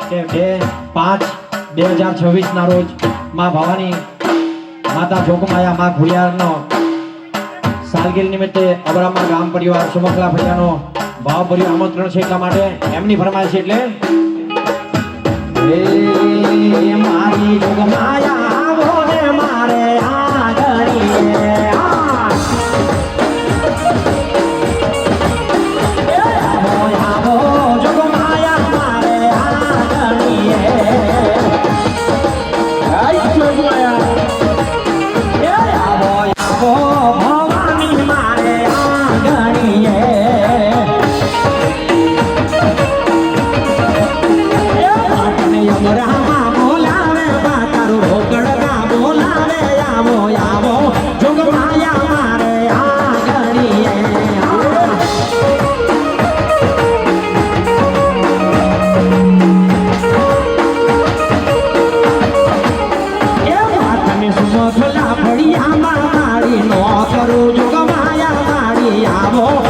કે 2/5/2026 ના રોજ માં ભવાની માતા જોગમાયા માં ખુડિયારનો સાલગીરી નિમિત્તે અબરામા ગામ પરિવાર સુમકલા ભૈયાનો ભાવભર્યું આમંત્રણ છે એટલા માટે એમની ફરમાઈશ છે એટલે એ મારી જોગમાયા આવો ને મારે આગળીએ ભડિયા મારી નો કરું જોગમાયા મારી આવો